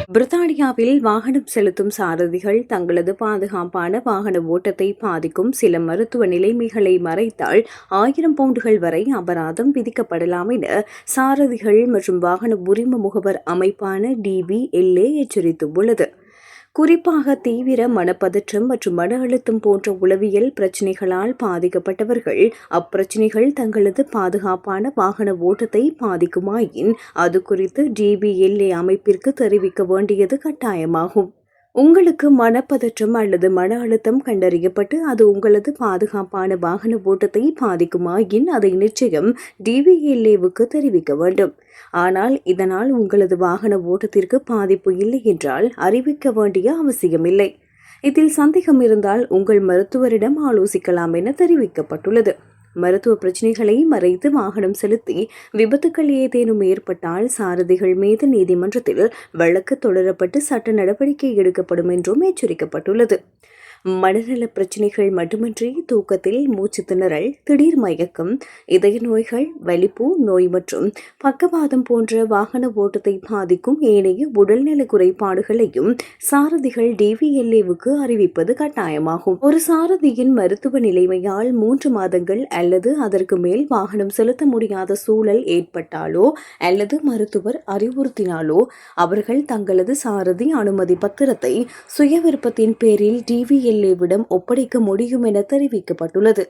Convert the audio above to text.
பிரித்தானியாவில் வாகனம் செலுத்தும் சாரதிகள் தங்களது பாதுகாப்பான வாகன ஓட்டத்தை பாதிக்கும் சில மருத்துவ நிலைமைகளை மறைத்தால் 1000 பவுண்டுகள் வரை அபராதம் விதிக்கப்படலாம் என சாரதிகள் மற்றும் வாகன உரிம முகவர் அமைப்பான DVLA எச்சரித்துள்ளது. குறிப்பாக தீவிர மனப்பதற்றம் மற்றும் மன அழுத்தம் போன்ற உளவியல் பிரச்சினைகளால் பாதிக்கப்பட்டவர்கள் அப்பிரச்சினைகள் தங்களது பாதுகாப்பான வாகன ஓட்டத்தை பாதிக்குமாயின் அது குறித்து DVLA அமைப்பிற்கு தெரிவிக்க வேண்டியது கட்டாயமாகும். உங்களுக்கு மனப்பதற்றம் அல்லது மன அழுத்தம் கண்டறியப்பட்டு அது உங்களது பாதுகாப்பான வாகன ஓட்டத்தை பாதிக்குமாயின் அதை நிச்சயம் DVLAவுக்கு தெரிவிக்க வேண்டும். ஆனால் இதனால் உங்களது வாகன ஓட்டத்திற்கு பாதிப்பு இல்லை என்றால் அறிவிக்க வேண்டிய அவசியமில்லை. இதில் சந்தேகம் இருந்தால் உங்கள் மருத்துவரிடம் ஆலோசிக்கலாம் என தெரிவிக்கப்பட்டுள்ளது. மருத்துவ பிரச்சினைகளை மறைத்து வாகனம் செலுத்தி விபத்துக்கள் ஏதேனும் ஏற்பட்டால் சாரதிகள் மீது நீதிமன்றத்தில் வழக்கு தொடரப்பட்டு சட்ட நடவடிக்கை எடுக்கப்படும் என்றும் எச்சரிக்கப்பட்டுள்ளது. மனநல பிரச்சினைகள் மட்டுமின்றி தூக்கத்தில் மூச்சு திணறல், திடீர் மயக்கம், இதய நோய்கள், வலிப்பு நோய் மற்றும் பக்கவாதம் போன்ற வாகன ஓட்டத்தை பாதிக்கும் ஏனைய உடல்நல குறைபாடுகளையும் சாரதிகள் DVLAவுக்கு அறிவிப்பது கட்டாயமாகும். ஒரு சாரதியின் மருத்துவ நிலைமையால் 3 மாதங்கள் அல்லது அதற்கு மேல் வாகனம் செலுத்த முடியாத சூழல் ஏற்பட்டாலோ அல்லது மருத்துவர் அறிவுறுத்தினாலோ அவர்கள் தங்களது சாரதி அனுமதி பத்திரத்தை சுய விருப்பத்தின் பேரில் DVLAவிடம் ஒப்படைக்க முடியும் என தெரிவிக்கப்பட்டுள்ளது.